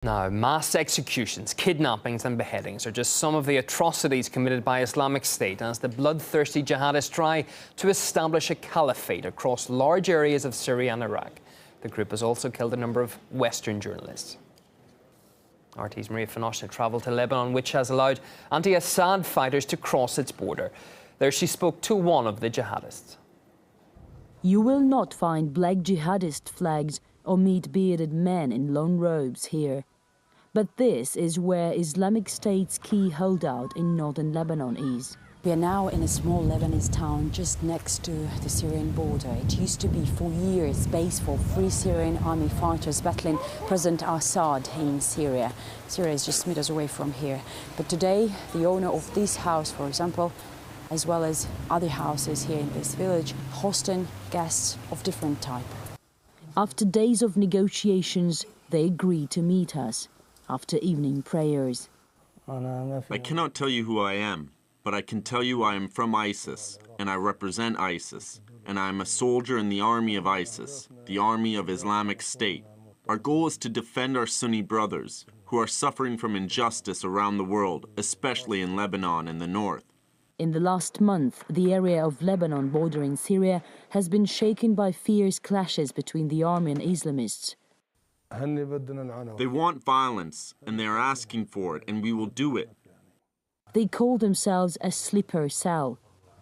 Now, mass executions, kidnappings and beheadings are just some of the atrocities committed by Islamic State as the bloodthirsty jihadists try to establish a caliphate across large areas of Syria and Iraq. The group has also killed a number of Western journalists. RT's Maria Finoshna travelled to Lebanon, which has allowed anti-Assad fighters to cross its border. There she spoke to one of the jihadists. You will not find black jihadist flags or meet bearded men in long robes here. But this is where Islamic State's key holdout in northern Lebanon is. We are now in a small Lebanese town just next to the Syrian border. It used to be for years base for Free Syrian Army fighters battling President Assad in Syria. Syria is just meters away from here. But today, the owner of this house, for example, as well as other houses here in this village, hosting guests of different type. After days of negotiations, they agreed to meet us after evening prayers. I cannot tell you who I am, but I can tell you I am from ISIS, and I represent ISIS, and I am a soldier in the army of ISIS, the army of Islamic State. Our goal is to defend our Sunni brothers, who are suffering from injustice around the world, especially in Lebanon in the north. In the last month, the area of Lebanon bordering Syria has been shaken by fierce clashes between the army and Islamists. They want violence, and they are asking for it, and we will do it. They call themselves a sleeper cell,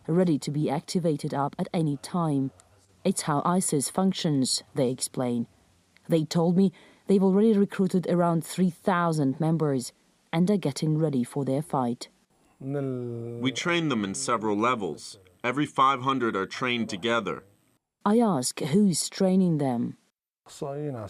ready to be activated up at any time. It's how ISIS functions, they explain. They told me they've already recruited around 3,000 members and are getting ready for their fight. We train them in several levels. Every 500 are trained together. I ask who's training them.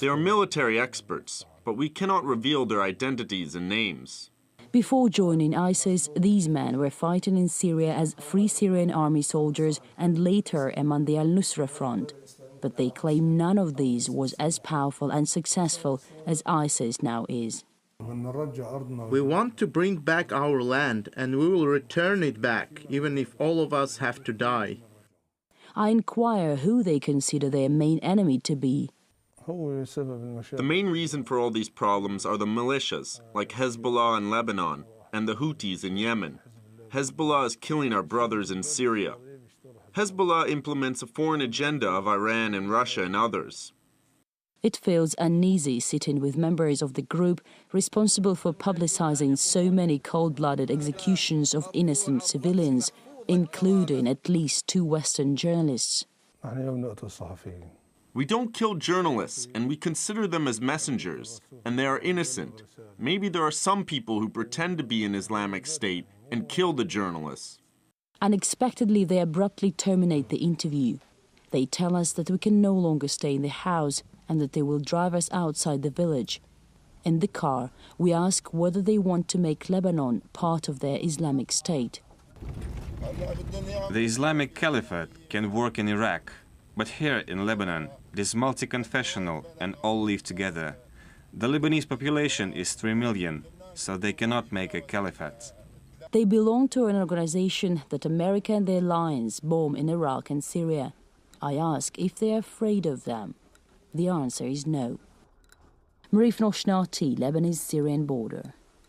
They are military experts, but we cannot reveal their identities and names. Before joining ISIS, these men were fighting in Syria as Free Syrian Army soldiers and later among the al-Nusra Front. But they claim none of these was as powerful and successful as ISIS now is. We want to bring back our land, and we will return it back, even if all of us have to die. I inquire who they consider their main enemy to be. The main reason for all these problems are the militias, like Hezbollah in Lebanon, and the Houthis in Yemen. Hezbollah is killing our brothers in Syria. Hezbollah implements a foreign agenda of Iran and Russia and others. It feels uneasy sitting with members of the group responsible for publicizing so many cold-blooded executions of innocent civilians, including at least 2 Western journalists. We don't kill journalists, and we consider them as messengers, and they are innocent. Maybe there are some people who pretend to be in Islamic State and kill the journalists. Unexpectedly, they abruptly terminate the interview. They tell us that we can no longer stay in the house and that they will drive us outside the village. In the car, we ask whether they want to make Lebanon part of their Islamic State. The Islamic Caliphate can work in Iraq, but here in Lebanon, it is multi-confessional and all live together. The Lebanese population is 3 million, so they cannot make a caliphate. They belong to an organization that America and their allies bomb in Iraq and Syria. I ask if they are afraid of them. The answer is no. Maria Finoshna, Lebanese-Syrian border.